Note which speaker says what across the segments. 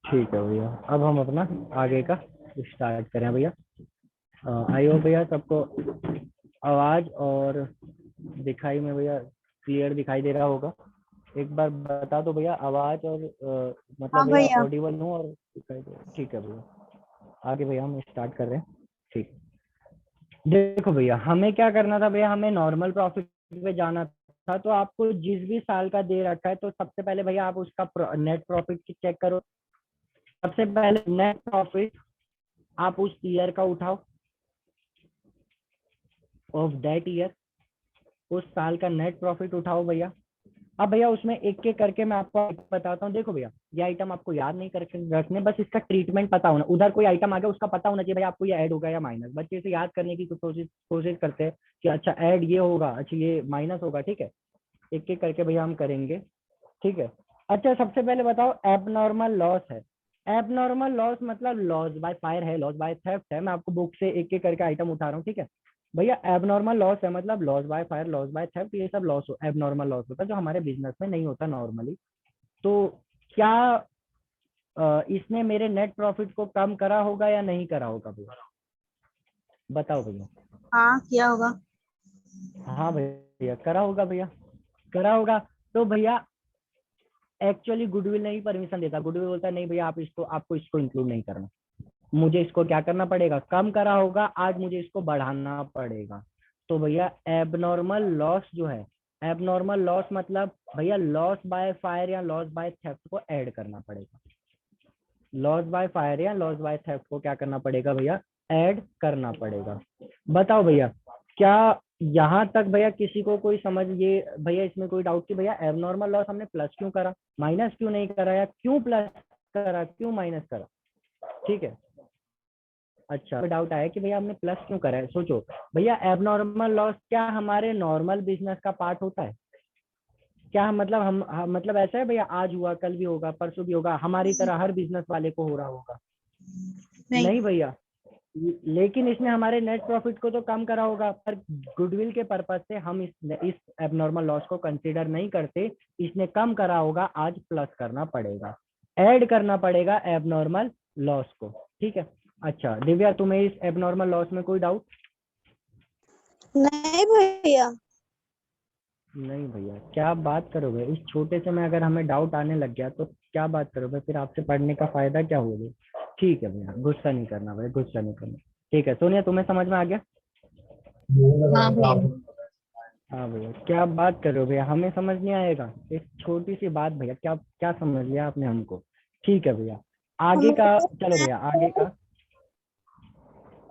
Speaker 1: ठीक है भैया, अब हम अपना आगे का स्टार्ट करें भैया। आई होप भैया सबको आवाज और दिखाई में भैया क्लियर दिखाई दे रहा होगा। एक बार बता दो भैया, आवाज और मतलब
Speaker 2: हाँ
Speaker 1: भैया
Speaker 2: भैया।
Speaker 1: ऑडिबल हूँ और दिखाई दे। ठीक है भैया, आगे भैया हम स्टार्ट कर रहे हैं। ठीक, देखो भैया हमें क्या करना था भैया, हमें नॉर्मल प्रॉफिट पे जाना था। तो आपको जिस भी साल का दे रखा है तो सबसे पहले भैया आप उसका नेट प्रॉफिट चेक करो। सबसे पहले नेट प्रॉफिट आप उस ईयर का उठाओ, ऑफ दैट ईयर, उस साल का नेट प्रॉफिट उठाओ भैया। अब भैया उसमें एक एक करके मैं आपको बताता हूँ। देखो भैया, ये आइटम आपको याद नहीं करके रखने, बस इसका ट्रीटमेंट पता होना। उधर कोई आइटम आ गया उसका पता होना चाहिए भैया आपको, ये ऐड होगा या माइनस। बच्चे इसे याद करने की कोशिश कोशिश करते हैं कि अच्छा ऐड ये होगा, अच्छा ये माइनस होगा। ठीक है, एक एक करके भैया हम करेंगे। ठीक है, अच्छा सबसे पहले बताओ एबनॉर्मल लॉस है। एबनॉर्मल लॉस मतलब लॉस बाय फायर है, लॉस बाय थेफ्ट है। मैं आपको बुक से एक एक करके आइटम उठा रहा हूँ। ठीक है भैया, एबनॉर्मल लॉस है मतलब loss by fire, loss by theft, ये सब लॉस एबनॉर्मल लॉस होता है जो हमारे बिजनेस में नहीं होता नॉर्मली। तो क्या इसने मेरे नेट प्रॉफिट को कम करा होगा या नहीं करा होगा भैया, बताओ भैया।
Speaker 2: हाँ, किया होगा।
Speaker 1: हाँ भैया करा होगा भैया, करा होगा। तो भैया एक्चुअली गुडविल नहीं परमिशन देता, गुडविल बोलता है नहीं भैया आप इसको, आपको इसको इंक्लूड नहीं करना, मुझे इसको क्या करना पड़ेगा, कम करा होगा, आज मुझे इसको बढ़ाना पड़ेगा। तो भैया एबनॉर्मल लॉस जो है, एबनॉर्मल लॉस मतलब भैया लॉस बाय फायर या लॉस बाय थेफ्ट को ऐड करना पड़ेगा। लॉस बाय फायर या लॉस बाय थेफ्ट को क्या करना पड़ेगा भैया, ऐड करना पड़ेगा। बताओ भैया, क्या यहाँ तक भैया किसी को कोई समझ, ये भैया इसमें कोई डाउट कि भैया एबनॉर्मल लॉस हमने प्लस क्यों करा, माइनस क्यों नहीं करा, या क्यों प्लस करा क्यों माइनस करा। ठीक है, अच्छा डाउट आया कि भैया हमने प्लस क्यों करा है। सोचो भैया, एबनॉर्मल लॉस क्या हमारे नॉर्मल बिजनेस का पार्ट होता है क्या, मतलब मतलब ऐसा है भैया आज हुआ कल भी होगा परसों भी होगा, हमारी तरह हर बिजनेस वाले को हो रहा होगा।
Speaker 2: नहीं।
Speaker 1: नहीं भैया, लेकिन इसने हमारे नेट प्रॉफिट को तो कम करा होगा, पर गुडविल के पर्पज से हम इस एबनॉर्मल लॉस को कंसीडर नहीं करते। इसने कम करा होगा, आज प्लस करना पड़ेगा, ऐड करना पड़ेगा एबनॉर्मल लॉस को। ठीक है, अच्छा दिव्या तुम्हें इस एबनॉर्मल लॉस में कोई डाउट।
Speaker 2: नहीं भैया।
Speaker 1: नहीं भैया, क्या बात करोगे, इस छोटे से में अगर हमें डाउट आने लग गया तो क्या बात करोगे, फिर आपसे पढ़ने का फायदा क्या होगा। ठीक है भैया, गुस्सा नहीं करना भाई, गुस्सा नहीं करना। ठीक है सोनिया, तुम्हें समझ में आ गया।
Speaker 2: हाँ भैया।
Speaker 1: हाँ भैया, क्या बात कर रहे हो भैया, हमें समझ नहीं आएगा एक छोटी सी बात भैया, क्या क्या समझ लिया आपने हमको। ठीक है भैया, आगे
Speaker 2: हमें
Speaker 1: का,
Speaker 2: तो
Speaker 1: चलो भैया आगे का।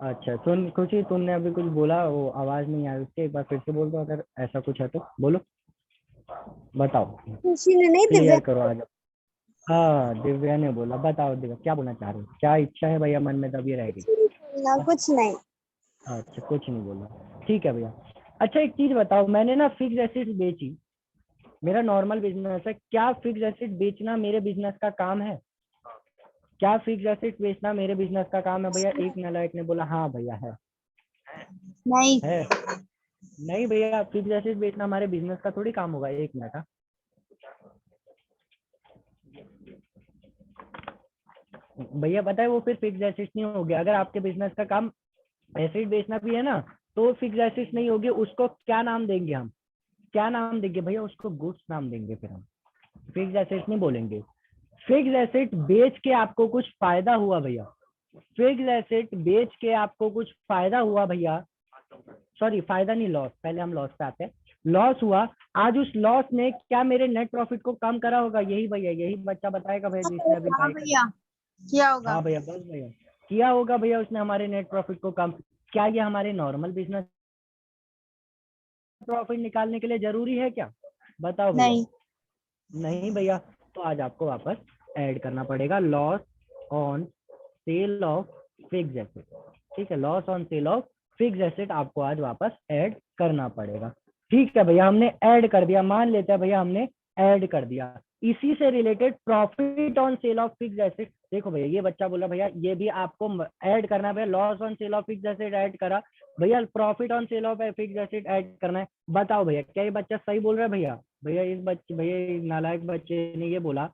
Speaker 1: अच्छा सुन खुशी, तुमने अभी कुछ बोला वो आवाज नहीं आई उसकी, एक बार फिर से बोल दो अगर ऐसा कुछ है तो बोलो, बताओ,
Speaker 2: खुशी ने नहीं, दिव्या।
Speaker 1: क्लियर करो आज। हाँ दिव्या ने बोला, बताओ दिव्या क्या बोलना चाह रहे हो, क्या इच्छा है भैया मन में दबी रह गई।
Speaker 2: ना कुछ नहीं।
Speaker 1: अच्छा कुछ नहीं बोला, ठीक है भैया। अच्छा एक चीज बताओ, मैंने ना फिक्स एसेट्स बेची, मेरा नॉर्मल बिजनेस है, क्या फिक्स एसेट बेचना मेरे बिजनेस का काम है, क्या फिक्स एसेट बेचना मेरे बिजनेस का काम है भैया। एक नालायक ने बोला हाँ भैया
Speaker 2: नहीं।
Speaker 1: है। नहीं भैया, फिक्स एसेट बेचना हमारे बिजनेस का थोड़ी काम होगा। एक मिनट भैया, पता है वो फिर फिक्स एसेट नहीं हो गया। अगर आपके बिजनेस का काम एसेट बेचना भी है ना, तो फिक्स एसेट नहीं होगी, उसको क्या नाम देंगे हम, क्या नाम देंगे भैया, उसको गुड्स नाम देंगे। फिर हम फिक्स एसेट नहीं बोलेंगे। फिक्स एसेट बेच के आपको कुछ फायदा हुआ भैया, फिक्स एसेट बेच के आपको कुछ फायदा हुआ भैया, सॉरी फायदा नहीं, लॉस, पहले हम लॉस पे आते हैं। लॉस हुआ, आज उस लॉस ने क्या मेरे नेट प्रॉफिट को कम करा होगा, यही भैया, यही बच्चा बताएगा भैया जिसने अभी
Speaker 2: हाँ
Speaker 1: ट्राई करा।
Speaker 2: भैया, किया होगा।
Speaker 1: हाँ भैया, बस भैया किया होगा भैया उसने हमारे नेट प्रॉफिट को कम। क्या ये हमारे नॉर्मल बिजनेस प्रॉफिट निकालने के लिए जरूरी है क्या, बताओ भैया।
Speaker 2: नहीं।
Speaker 1: नहीं भैया, तो आज आपको वापस ऐड करना पड़ेगा loss on sale of fix asset. ठीक है, loss on sale of fix asset आपको आज वापस ऐड करना पड़ेगा। ठीक है भैया, हमने ऐड कर दिया, मान लेते हैं भैया हमने ऐड कर दिया। इसी से related profit on sale of fix asset, देखो भैया ये बच्चा बोला भैया ये भी आपको ऐड करना है भैया, loss on sale of fix asset add करा भैया, profit on sale of fix asset add करना है। बताओ भैया क्या ये बच्चा सही बोल रहा है भैया। भैया इस बच्चे, भैया इस नालायक बच्चे ने ये बोला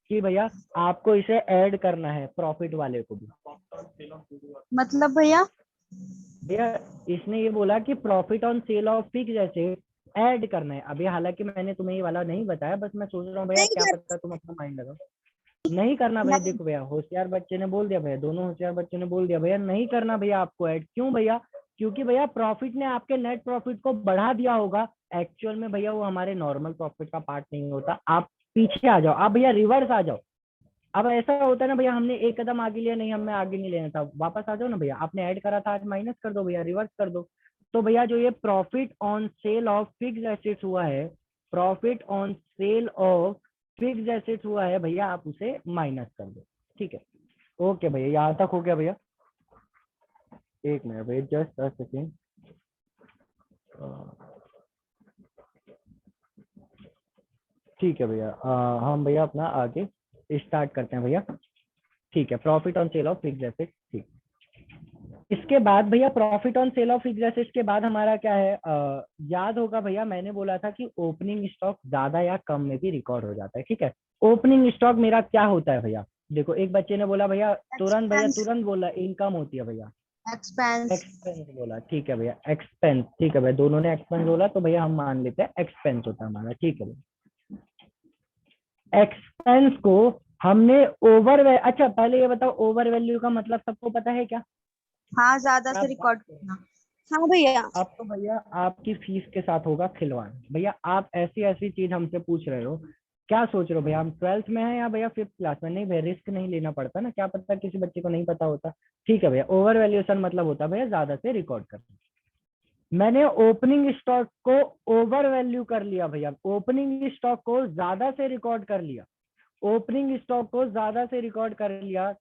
Speaker 1: कि भैया आपको इसे ऐड करना है प्रॉफिट वाले को भी।
Speaker 2: मतलब भैया
Speaker 1: भैया इसने ये बोला कि profit on sale of fix asset add करना है। अभी हालांकि मैंने तुम्हें ये वाला नहीं बताया, बस मैं सोच रहा हूँ भैया
Speaker 2: नहीं
Speaker 1: क्या
Speaker 2: कर
Speaker 1: पता तुम अपना माइंड लगाओ। नहीं करना भैया,
Speaker 2: नहीं
Speaker 1: देखो भैया होशियार बच्चे ने बोल दिया भैया, दोनों होशियार बच्चे ने बोल दिया भैया नहीं करना भैया आपको ऐड। क्यों भैया? क्योंकि भैया प्रॉफिट ने आपके नेट प्रॉफिट को बढ़ा दिया होगा। एक्चुअल में भैया वो हमारे नॉर्मल प्रॉफिट का पार्ट नहीं होता। आप पीछे आ जाओ, आप भैया रिवर्स आ जाओ। अब ऐसा होता है ना भैया, हमने एक कदम आगे लिया, नहीं हमें आगे नहीं लेना था, वापस आ जाओ ना भैया। आपने ऐड करा था, आज माइनस कर दो भैया, रिवर्स कर दो। तो भैया जो ये profit on sale of fix assets हुआ है, profit on sale of fix assets हुआ है भैया, आप उसे माइनस कर दो। ठीक है, ओके भैया, यहाँ तक हो गया भैया। एक मिनट भैया, जस्ट अ सेकेंड। ठीक है भैया, हम भैया अपना आगे स्टार्ट करते हैं भैया। ठीक है, profit on sale of fix assets. ठीक, इसके बाद भैया profit on sale of fix assets के बाद हमारा क्या है, याद होगा भैया मैंने बोला था कि ओपनिंग स्टॉक ज्यादा या कम में भी रिकॉर्ड हो जाता है। ठीक है, ओपनिंग स्टॉक मेरा क्या होता है भैया? देखो एक बच्चे ने बोला भैया तुरंत, भैया
Speaker 2: एक्सपेंस
Speaker 1: तुरंत बोला इनकम होती है भैया।
Speaker 2: एक्सपेंस
Speaker 1: एक्सपेंस बोला, ठीक है भैया एक्सपेंस। ठीक है भैया, दोनों ने एक्सपेंस बोला तो भैया हम मान लेते हैं एक्सपेंस होता है हमारा। ठीक है भैया, एक्सपेंस को हमने ओवर, अच्छा पहले ये बताओ ओवर वैल्यू का मतलब सबको पता है क्या?
Speaker 2: हाँ ज्यादा से
Speaker 1: आप
Speaker 2: रिकॉर्ड करना। हाँ भैया
Speaker 1: अब तो भैया आपकी फीस के साथ होगा खिलवाड़। भैया आप ऐसी ऐसी चीज हमसे पूछ रहे हो, क्या सोच रहे हो भैया हम 12th में हैं या भैया 5th क्लास में? नहीं भैया, रिस्क नहीं लेना पड़ता ना, क्या पता किसी बच्चे को नहीं पता होता। ठीक है भैया, ओवर वैल्यूएशन मतलब होता है भैया ज्यादा से रिकॉर्ड करना। मैंने ओपनिंग स्टॉक को ओवर वैल्यू कर लिया भैया, ओपनिंग स्टॉक को ज्यादा से रिकॉर्ड कर लिया, ओपनिंग स्टॉक को ज्यादा से रिकॉर्ड कर लिया।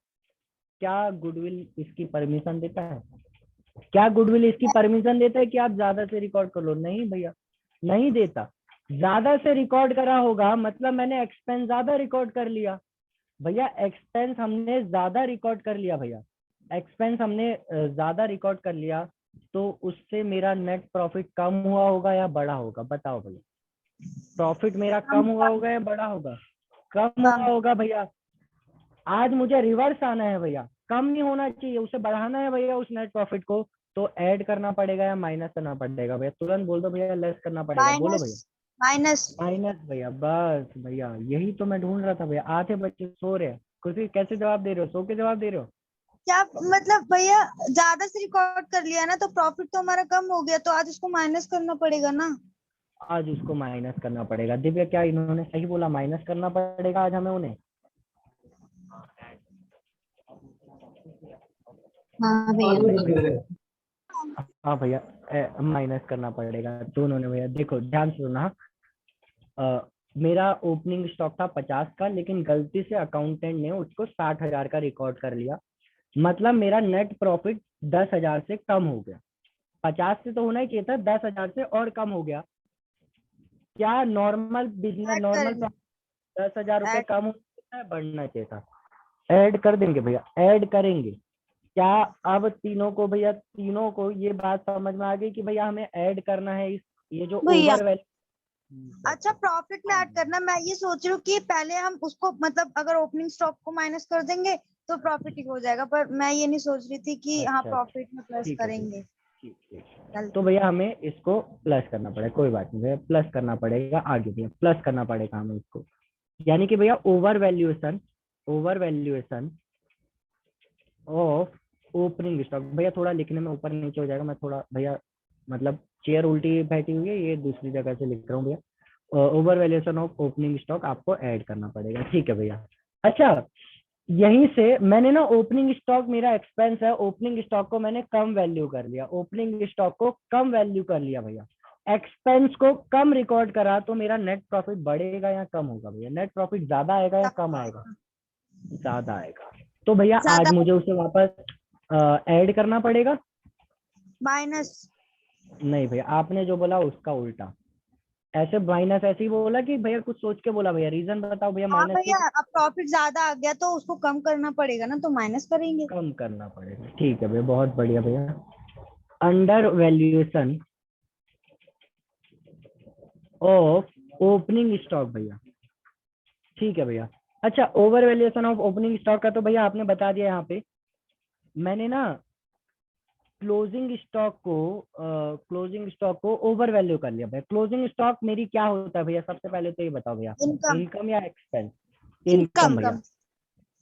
Speaker 1: क्या गुडविल इसकी परमिशन देता है? क्या गुडविल इसकी परमिशन देता है कि आप ज्यादा से रिकॉर्ड कर लो? नहीं भैया, नहीं देता। ज्यादा से रिकॉर्ड करा होगा मतलब मैंने एक्सपेंस ज्यादा रिकॉर्ड कर लिया भैया, एक्सपेंस हमने ज्यादा रिकॉर्ड कर लिया भैया, एक्सपेंस हमने ज्यादा रिकॉर्ड कर लिया, तो उससे मेरा नेट प्रॉफिट कम हुआ होगा या बढ़ा होगा? बताओ भैया, प्रॉफिट मेरा
Speaker 2: कम
Speaker 1: कम हुआ होगा या बढ़ा होगा? कम हुआ
Speaker 2: कम
Speaker 1: होगा भैया। आज मुझे रिवर्स आना है भैया, कम नहीं होना चाहिए, उसे बढ़ाना है भैया उस नेट प्रॉफिट को। तो ऐड करना पड़ेगा या माइनस करना पड़ेगा भैया? तुरंत बोल दो भैया, लेस करना पड़ेगा, बोलो
Speaker 2: माइनस
Speaker 1: भैया।
Speaker 2: माइनस
Speaker 1: माइनस भैया, बस भैया यही तो मैं ढूंढ रहा था भैया। आधे बच्चे सो रहे हैं, कुछ भी कैसे जवाब दे रहे हो? सो के जवाब दे रहे हो?
Speaker 2: क्या मतलब भैया ज्यादा से रिकॉर्ड कर लिया ना तो प्रॉफिट तो हमारा कम हो गया तो आज उसको माइनस करना पड़ेगा ना।
Speaker 1: आज उसको माइनस करना पड़ेगा। दिव्या क्या इन्होंने सही बोला, माइनस करना पड़ेगा आज हमें उन्हें?
Speaker 2: हाँ भैया
Speaker 1: हाँ भैया, माइनस करना पड़ेगा दोनों ने भैया। देखो ध्यान से सुनना, मेरा ओपनिंग स्टॉक था 50 का, लेकिन गलती से अकाउंटेंट ने उसको 60,000 का रिकॉर्ड कर लिया, मतलब मेरा नेट प्रॉफिट 10,000 से कम हो गया। 50 से तो होना ही चाहिए था, 10,000 से और कम हो गया। क्या नॉर्मल बिजनेस,
Speaker 2: ऐड
Speaker 1: नॉर्मल
Speaker 2: करेंगे
Speaker 1: 10,000 रुपये
Speaker 2: ऐड
Speaker 1: कम होता है, बढ़ना चाहिए था। ऐड कर देंगे भैया, ऐड करेंगे। क्या अब तीनों को भैया, तीनों को ये बात समझ में आ गई कि भैया हमें ऐड करना है इस, ये जो
Speaker 2: भैया।
Speaker 1: Over value.
Speaker 2: अच्छा प्रॉफिट में ऐड करना, मैं ये सोच रही हूँ कि पहले हम उसको मतलब अगर ओपनिंग स्टॉक को माइनस कर देंगे तो प्रॉफिट ही हो जाएगा, पर मैं ये नहीं सोच रही थी कि हाँ
Speaker 1: अच्छा अच्छा,
Speaker 2: प्रॉफिट में प्लस
Speaker 1: ठीक है ठीक
Speaker 2: करेंगे।
Speaker 1: ठीक ठीक। तो
Speaker 2: गलती
Speaker 1: भैया हमें इसको प्लस करना पड़ेगा, कोई बात नहीं भैया, प्लस करना पड़ेगा आगे भैया, प्लस करना पड़ेगा हमें इसको। यानी कि भैया over valuation of opening stock. भैया थोड़ा लिखने में ऊपर नीचे हो जाएगा, मैं थोड़ा भैया मतलब चेयर उल्टी बैठी हुई है, ये दूसरी जगह से लिख रहा हूँ भैया। Over valuation of opening stock आपको ऐड करना पड़ेगा, ठीक है भैया। अच्छा, यहीं से मैंने ना ओपनिंग स्टॉक मेरा एक्सपेंस है, ओपनिंग स्टॉक को मैंने कम वैल्यू कर लिया, ओपनिंग स्टॉक को कम वैल्यू कर लिया भैया, एक्सपेंस को कम रिकॉर्ड करा, तो मेरा नेट प्रॉफिट बढ़ेगा या कम होगा भैया? नेट प्रॉफिट ज्यादा आएगा या कम आएगा? ज्यादा आएगा। तो भैया आज
Speaker 2: ज्यादा
Speaker 1: मुझे उसे वापस ऐड करना पड़ेगा?
Speaker 2: माइनस।
Speaker 1: नहीं भैया, आपने जो बोला उसका उल्टा, ऐसे माइनस ऐसे ही बोला कि भैया कुछ सोच के बोला भैया, रीजन बताओ भैया
Speaker 2: हाँ
Speaker 1: माइनस के।
Speaker 2: भैया अब प्रॉफिट ज्यादा आ गया तो उसको कम करना पड़ेगा ना तो माइनस करेंगे।
Speaker 1: कम करना पड़ेगा, ठीक है भैया, बहुत बढ़िया भैया। Under valuation of opening stock भैया, ठीक है भैया, अच्छा, over valuation of opening stock का तो भैया आपने बता दिया यहाँ पे। मैंने ना क्लोजिंग स्टॉक को ओवर वैल्यू कर लिया भैया। क्लोजिंग स्टॉक मेरी क्या होता है भैया, सबसे पहले तो ये बताओ भैया,
Speaker 2: इनकम।
Speaker 1: इनकम या एक्सपेंस? इनकम
Speaker 2: इनकम
Speaker 1: भैया।
Speaker 2: कम।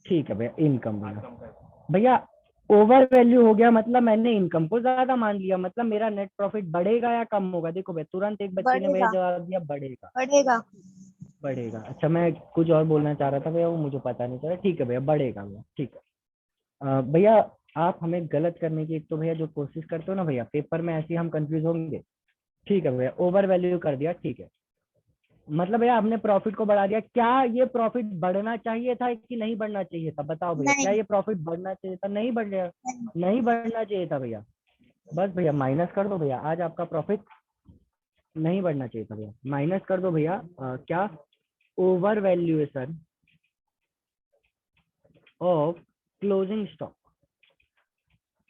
Speaker 1: ठीक है भैया, इनकम भैया। भैया ओवर वैल्यू हो गया मतलब मैंने इनकम को ज्यादा मान लिया, मतलब मेरा नेट प्रॉफिट बढ़ेगा या कम होगा? देखो भैया, तुरंत एक बच्चे ने भैया
Speaker 2: बढ़ेगा।
Speaker 1: जवाब दिया बढ़ेगा।
Speaker 2: बढ़ेगा।
Speaker 1: बढ़ेगा, अच्छा मैं कुछ और बोलना चाह रहा था भैया, वो मुझे पता नहीं चला। ठीक है भैया, बढ़ेगा भैया, ठीक है। भैया आप हमें गलत करने की एक तो भैया जो कोशिश करते हो ना भैया, पेपर में ऐसे ही हम कंफ्यूज होंगे। ठीक है भैया, ओवर वैल्यू कर दिया, ठीक है। मतलब भैया हमने प्रॉफिट को बढ़ा दिया, क्या ये प्रॉफिट बढ़ना चाहिए था कि नहीं बढ़ना चाहिए था? बताओ भैया, क्या
Speaker 2: नहीं।
Speaker 1: ये प्रॉफिट बढ़ना चाहिए था? नहीं बढ़ गया,
Speaker 2: नहीं।
Speaker 1: नहीं बढ़ना चाहिए था भैया। बस भैया माइनस कर दो भैया, आज आपका प्रॉफिट नहीं बढ़ना चाहिए था भैया, माइनस कर दो भैया। क्या? Over valuation of closing stock.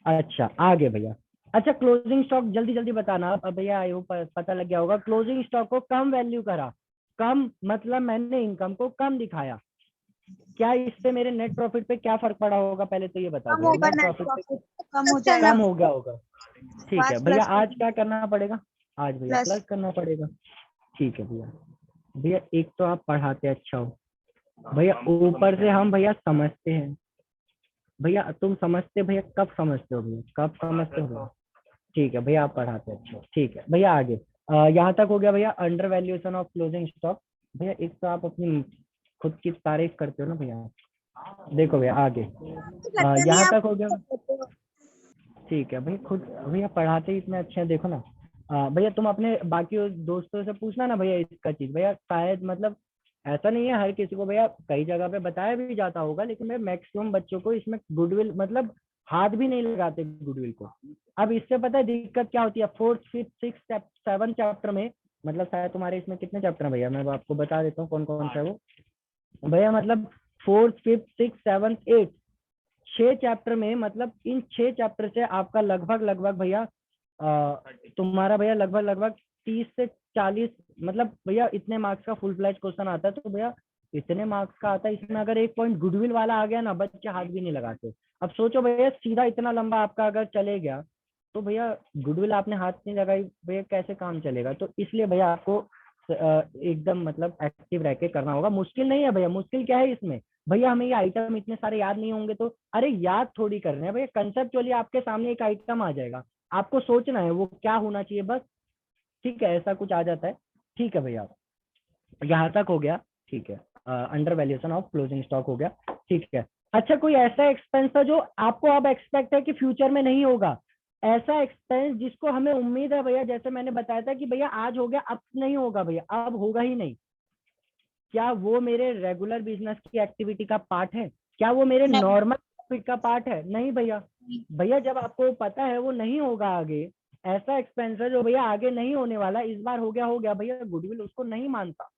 Speaker 1: अच्छा आगे भैया। अच्छा क्लोजिंग स्टॉक जल्दी जल्दी बताना अब भैया, आई होप पता लग गया होगा। क्लोजिंग स्टॉक को कम वैल्यू करा, कम मतलब मैंने इनकम को कम दिखाया, क्या इससे मेरे नेट प्रॉफिट पे क्या फर्क पड़ा होगा? पहले तो ये बताओ
Speaker 2: कम
Speaker 1: भैया,
Speaker 2: होगा
Speaker 1: नेट
Speaker 2: नेट
Speaker 1: प्रॉफिट पे
Speaker 2: प्रॉफिट, कम हो
Speaker 1: कम
Speaker 2: जाएगा।
Speaker 1: हो गया होगा। ठीक है
Speaker 2: 5
Speaker 1: भैया,
Speaker 2: प्लस
Speaker 1: आज क्या करना पड़ेगा? आज भैया
Speaker 2: प्लस।
Speaker 1: प्लस करना पड़ेगा। ठीक है भैया। भैया एक तो आप पढ़ाते अच्छा हो भैया, ऊपर से हम भैया समझते हैं भैया। तुम समझते भैया, कब समझते हो भैया, कब समझते हो भैया? ठीक है भैया, आप पढ़ाते हैं अच्छा, ठीक है भैया। आगे यहाँ तक हो गया भैया, under valuation of closing stock. भैया एक तो आप अपनी खुद की तारीफ करते हो ना भैया। देखो भैया आगे
Speaker 2: लगता नहीं
Speaker 1: यहाँ
Speaker 2: आप
Speaker 1: तक हो गया।
Speaker 2: करते हो।
Speaker 1: ठीक है भैया, खुद भैया पढ़ाते ही इतने अच्छे हैं, देखो ना। भैया तुम अपने बाकी दोस्तों से पूछना ना भैया इसका चीज, भैया शायद मतलब ऐसा नहीं है हर किसी को भैया, कई जगह पे बताया भी जाता होगा, लेकिन भैया मैक्सिमम बच्चों को इसमें गुडविल मतलब हाथ भी नहीं लगाते गुडविल को। अब इससे पता है दिक्कत क्या होती है? Fourth fifth six seven chapter में, मतलब शायद तुम्हारे इसमें कितने चैप्टर है भैया, मैं आपको बता देता हूँ कौन कौन सा है वो भैया। मतलब fourth fifth six seventh eight, 6 chapter में, मतलब इन 6 चैप्टर से आपका लगभग लगभग भैया तुम्हारा भैया लगभग लगभग 30 से 40, मतलब भैया इतने मार्क्स का फुल फ्लैज क्वेश्चन आता है। तो भैया इतने मार्क्स का आता है, इसमें अगर एक पॉइंट गुडविल वाला आ गया ना, बच्चे हाथ भी नहीं लगाते। अब सोचो भैया, सीधा इतना लंबा आपका अगर चले गया, तो भैया गुडविल आपने हाथ नहीं लगाई भैया, कैसे काम चलेगा? तो इसलिए भैया आपको एकदम मतलब एक्टिव रह के करना होगा। मुश्किल नहीं है भैया, मुश्किल क्या है इसमें? भैया हमें ये आइटम इतने सारे याद नहीं होंगे, तो अरे याद थोड़ी कर रहे हैं भैया, कंसेप्चुअली आपके सामने एक आइटम आ जाएगा, आपको सोचना है वो क्या होना चाहिए बस। ठीक है, ऐसा कुछ आ जाता है। ठीक है भैया, यहाँ तक हो गया। ठीक है, under valuation of closing stock हो गया। ठीक है। अच्छा कोई ऐसा एक्सपेंस है जो आपको अब एक्सपेक्ट है कि फ्यूचर में नहीं होगा? ऐसा एक्सपेंस जिसको हमें उम्मीद है भैया, जैसे मैंने बताया था कि भैया आज हो गया अब नहीं होगा भैया, अब होगा ही नहीं, क्या वो मेरे रेगुलर बिजनेस की एक्टिविटी का पार्ट है? क्या वो मेरे
Speaker 2: नहीं।
Speaker 1: नॉर्मल प्रॉफिट का पार्ट है? नहीं भैया। भैया जब आपको पता है वो नहीं होगा आगे, ऐसा एक्सपेंस है जो भैया आगे नहीं होने वाला, इस बार हो गया भैया, गुडविल उसको नहीं मानता,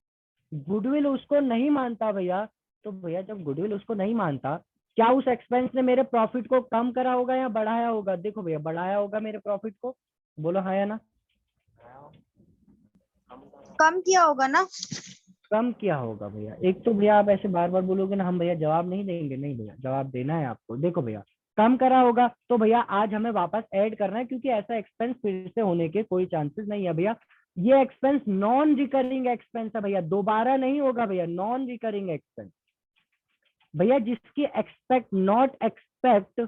Speaker 1: गुडविल उसको नहीं मानता भैया। तो भैया जब गुडविल उसको नहीं मानता, क्या उस एक्सपेंस ने मेरे प्रॉफिट को कम करा होगा या बढ़ाया होगा? देखो भैया बढ़ाया होगा मेरे प्रॉफिट को, बोलो हाँ या ना।
Speaker 2: कम किया होगा ना।
Speaker 1: कम किया होगा भैया। एक तो भैया आप ऐसे बार बार बोलोगे ना हम भैया जवाब नहीं देंगे, नहीं भैया जवाब देना है आपको। देखो भैया कम करा होगा तो भैया आज हमें वापस ऐड करना है, क्योंकि ऐसा एक्सपेंस फिर से होने के कोई चांसेस नहीं है भैया। ये एक्सपेंस नॉन रिकरिंग एक्सपेंस है भैया, दोबारा नहीं होगा भैया, नॉन रिकरिंग एक्सपेंस भैया, जिसकी expect not expect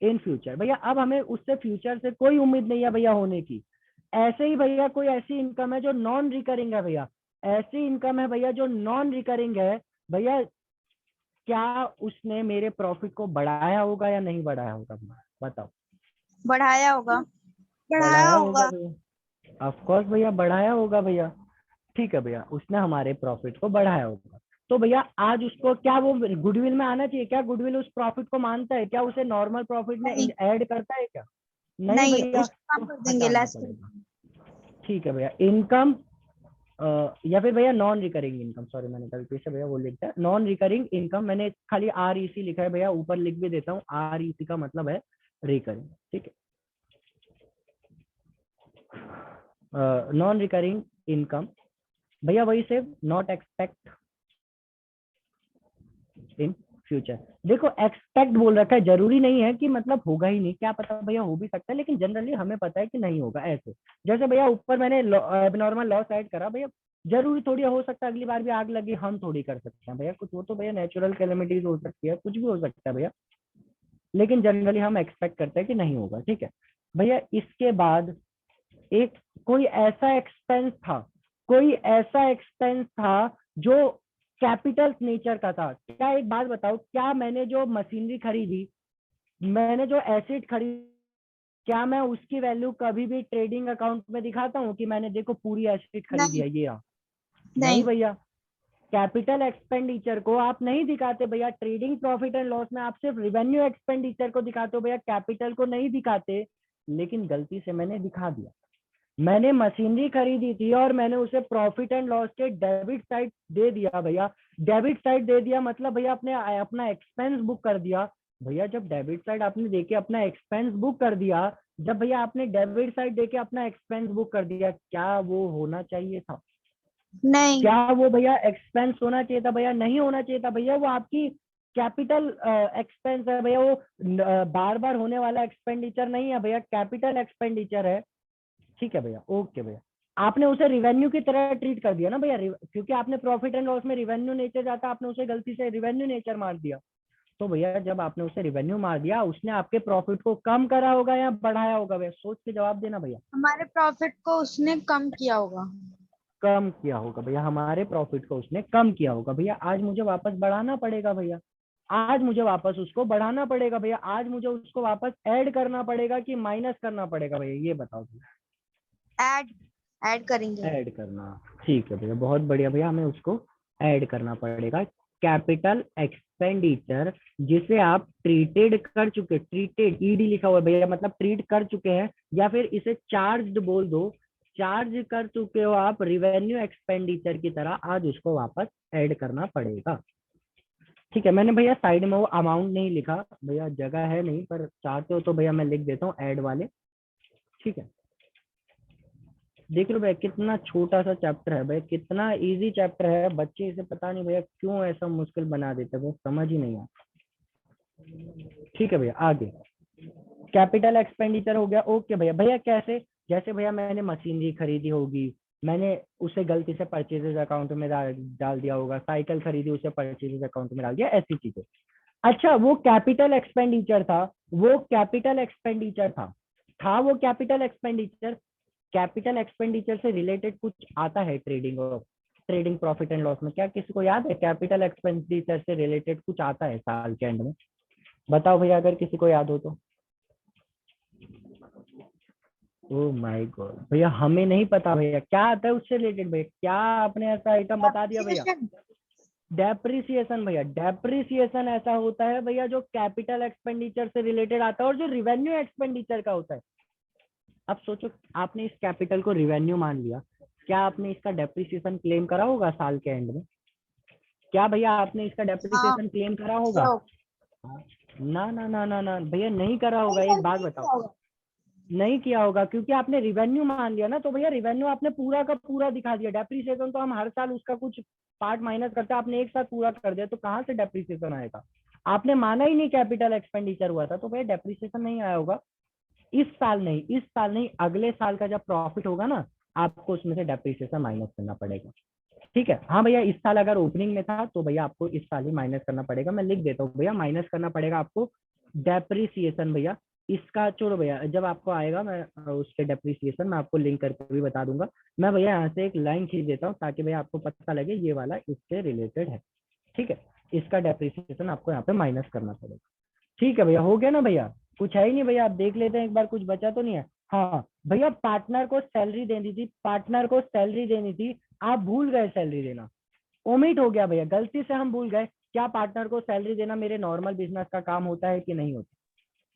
Speaker 1: in future भैया। अब हमें उससे फ्यूचर से कोई उम्मीद नहीं है भैया होने की। ऐसे ही भैया कोई ऐसी इनकम है जो नॉन रिकरिंग है भैया, ऐसी इनकम है भैया जो नॉन रिकरिंग है भैया, क्या उसने मेरे प्रॉफिट को बढ़ाया होगा या नहीं बढ़ाया होगा भैया? बताओ।
Speaker 2: बढ़ाया होगा। बढ़ाया
Speaker 1: बढ़ाया होगा
Speaker 2: होगा।
Speaker 1: भैया, ऑफ कोर्स भैया बढ़ाया होगा भैया। ठीक है भैया, उसने हमारे प्रॉफिट को बढ़ाया होगा। तो भैया आज उसको क्या वो गुडविल में आना चाहिए? क्या गुडविल उस प्रॉफिट को मानता है? क्या उसे नॉर्मल प्रॉफिट में
Speaker 2: नहीं।
Speaker 1: ऐड करता है क्या? नहीं
Speaker 2: नहीं
Speaker 1: भैया,
Speaker 2: उसको
Speaker 1: तो
Speaker 2: कम कर देंगे,
Speaker 1: हटाना
Speaker 2: लेस कर
Speaker 1: पड़ेगा।
Speaker 2: देंगे।
Speaker 1: ठीक है भैया, इनकम या फिर भैया नॉन रिकरिंग इनकम, सॉरी मैंने गलती से भैया वो लिख दिया, नॉन रिकरिंग इनकम मैंने खाली REC लिखा है भैया, ऊपर लिख भी देता हूँ, REC का मतलब है रिकरिंग। ठीक है, नॉन रिकरिंग इनकम भैया वही से नॉट एक्सपेक्ट इन फ्यूचर। देखो एक्सपेक्ट बोल रखा है, जरूरी नहीं है कि मतलब होगा ही नहीं, क्या पता भैया हो भी सकता है, लेकिन जनरली हमें पता है कि नहीं होगा ऐसे। जैसे भैया ऊपर मैंने एबनॉर्मल लॉस ऐड करा भैया, जरूरी थोड़ी हो सकता है अगली बार भी आग लगी, हम थोड़ी कर सकते हैं भैया कुछ, वो तो भैया नेचुरल कैलेमिटीज हो सकती है, कुछ भी हो सकता है भैया, लेकिन जनरली हम एक्सपेक्ट करते हैं कि नहीं होगा। ठीक है भैया, इसके बाद एक कोई ऐसा एक्सपेंस था, कोई ऐसा एक्सपेंस था जो कैपिटल नेचर का था। क्या एक बात बताओ, क्या मैंने जो मशीनरी खरीदी, मैंने जो एसेट खरीदी, क्या मैं उसकी वैल्यू कभी भी ट्रेडिंग अकाउंट में दिखाता हूँ कि मैंने देखो पूरी एसेट खरीदी
Speaker 2: नहीं
Speaker 1: है ये? नहीं
Speaker 2: नहीं।
Speaker 1: भैया, कैपिटल एक्सपेंडिचर को आप नहीं दिखाते भैया, ट्रेडिंग प्रॉफिट एंड लॉस में आप सिर्फ रिवेन्यू एक्सपेंडिचर को दिखाते हो भैया, कैपिटल को नहीं दिखाते। लेकिन गलती से मैंने दिखा दिया, मैंने मशीनरी खरीदी थी और मैंने उसे प्रॉफिट एंड लॉस के डेबिट साइड दे दिया भैया। डेबिट साइड दे दिया मतलब भैया अपने अपना एक्सपेंस बुक कर दिया। भैया जब डेबिट साइड आपने देके अपना एक्सपेंस बुक कर दिया, जब भैया आपने डेबिट साइड देके अपना एक्सपेंस बुक कर दिया, क्या वो होना चाहिए था?
Speaker 2: नहीं
Speaker 1: क्या वो भैया एक्सपेंस होना चाहिए था भैया? नहीं होना चाहिए था भैया, वो आपकी कैपिटल एक्सपेंस है भैया, वो बार बार होने वाला एक्सपेंडिचर नहीं है भैया, कैपिटल एक्सपेंडिचर है। ठीक है भैया, ओके भैया, आपने उसे रिवेन्यू की तरह ट्रीट कर दिया ना भैया, क्योंकि आपने प्रॉफिट एंड लॉस में रिवेन्यू नेचर जाता, आपने उसे गलती से रिवेन्यू नेचर मार दिया। तो भैया जब आपने उसे रिवेन्यू मार दिया, उसने आपके प्रॉफिट को कम करा होगा या बढ़ाया होगा भैया? सोच के जवाब देना भैया।
Speaker 2: हमारे प्रॉफिट को उसने कम किया होगा।
Speaker 1: कम किया होगा भैया, हमारे प्रॉफिट को उसने कम किया होगा भैया। आज मुझे वापस बढ़ाना पड़ेगा भैया, आज मुझे वापस उसको बढ़ाना पड़ेगा भैया, आज मुझे उसको वापस ऐड करना पड़ेगा कि माइनस करना पड़ेगा भैया, ये बताओ भैया।
Speaker 2: ऐड ऐड करेंगे।
Speaker 1: ऐड करना, ठीक है भैया, बहुत बढ़िया भैया, हमें उसको ऐड करना पड़ेगा। कैपिटल एक्सपेंडिचर जिसे आप ट्रीटेड कर चुके, ट्रीटेड ईडी लिखा हुआ है भैया, मतलब ट्रीट कर चुके हैं, या फिर इसे चार्ज बोल दो, चार्ज कर चुके हो आप रिवेन्यू एक्सपेंडिचर की तरह, आज उसको वापस ऐड करना पड़ेगा। ठीक है, मैंने भैया साइड में वो अमाउंट नहीं लिखा भैया, जगह है नहीं, पर चाहते हो तो भैया मैं लिख देता हूँ ऐड वाले। ठीक है, देख लो भैया कितना छोटा सा चैप्टर है भैया, कितना इजी चैप्टर है, बच्चे इसे पता नहीं भैया क्यों ऐसा मुश्किल बना देते हैं, समझ ही नहीं आता। ठीक है भैया, आगे कैपिटल एक्सपेंडिचर हो गया। ओके भैया, भैया कैसे? जैसे भैया मैंने मशीनरी खरीदी होगी, मैंने उसे गलती से परचेजेज अकाउंट में डाल दिया होगा, साइकिल खरीदी उसे परचेजेज अकाउंट में डाल दिया, ऐसी चीजें। अच्छा, वो कैपिटल एक्सपेंडिचर था, वो कैपिटल एक्सपेंडिचर था वो कैपिटल एक्सपेंडिचर। कैपिटल एक्सपेंडिचर से रिलेटेड कुछ आता है ट्रेडिंग और ट्रेडिंग प्रॉफिट एंड लॉस में? क्या किसी को याद है कैपिटल एक्सपेंडिचर से रिलेटेड कुछ आता है साल के एंड में? बताओ भैया अगर किसी को याद हो तो। ओह माय गॉड भैया, हमें नहीं पता भैया क्या आता है उससे रिलेटेड भैया, क्या आपने ऐसा आइटम बता दिया भैया?
Speaker 2: Depreciation।
Speaker 1: डेप्रिसिएशन भैया, डेप्रिसिएशन ऐसा होता है भैया जो कैपिटल एक्सपेंडिचर से रिलेटेड आता है और जो रिवेन्यू एक्सपेंडिचर का होता है। अब सोचो, आपने इस कैपिटल को रिवेन्यू मान लिया, क्या आपने इसका डेप्रिसिएशन क्लेम करा होगा साल के एंड में? क्या भैया आपने इसका
Speaker 2: हाँ
Speaker 1: डेप्रिसिएशन क्लेम करा
Speaker 2: किया
Speaker 1: होगा?
Speaker 2: होगा।
Speaker 1: ना ना ना ना ना भैया, नहीं करा होगा।
Speaker 2: नहीं
Speaker 1: एक बात
Speaker 2: नहीं
Speaker 1: बताओ,
Speaker 2: किया होगा।
Speaker 1: नहीं किया होगा क्योंकि आपने रिवेन्यू मान लिया ना, तो भैया रिवेन्यू आपने पूरा का पूरा दिखा दिया, डेप्रिसिएशन तो हम हर साल उसका कुछ पार्ट माइनस करते हैं, आपने एक साथ पूरा कर दिया, तो कहाँ से डेप्रिसिएशन आएगा? आपने माना ही नहीं कैपिटल एक्सपेंडिचर हुआ था, तो भैया डेप्रिसिएशन नहीं आया होगा। इस साल नहीं, इस साल नहीं, अगले साल का जब प्रॉफिट होगा ना, आपको उसमें से डेप्रिसिएशन माइनस करना पड़ेगा। ठीक है, हाँ भैया, इस साल अगर ओपनिंग में था तो भैया आपको इस साल ही माइनस करना पड़ेगा, मैं लिख देता हूँ भैया, माइनस करना पड़ेगा आपको डेप्रिसिएशन भैया। इसका छोड़ो भैया, जब आपको आएगा मैं उसके डेप्रिसिएशन मैं आपको लिंक करके भी बता दूंगा। मैं भैया यहाँ से एक लाइन खींच देता हूँ ताकि भैया आपको पता लगे ये वाला इससे रिलेटेड है। ठीक है, इसका डेप्रिसिएशन आपको यहाँ पे माइनस करना पड़ेगा। ठीक है भैया, हो गया ना भैया? कुछ है ही नहीं भैया, आप देख लेते हैं एक बार, कुछ बचा तो नहीं है? हाँ भैया, पार्टनर को सैलरी देनी थी, पार्टनर को सैलरी देनी थी, आप भूल गए सैलरी देना, ओमिट हो गया भैया, गलती से हम भूल गए। क्या पार्टनर को सैलरी देना मेरे नॉर्मल बिजनेस का काम होता है कि नहीं होता?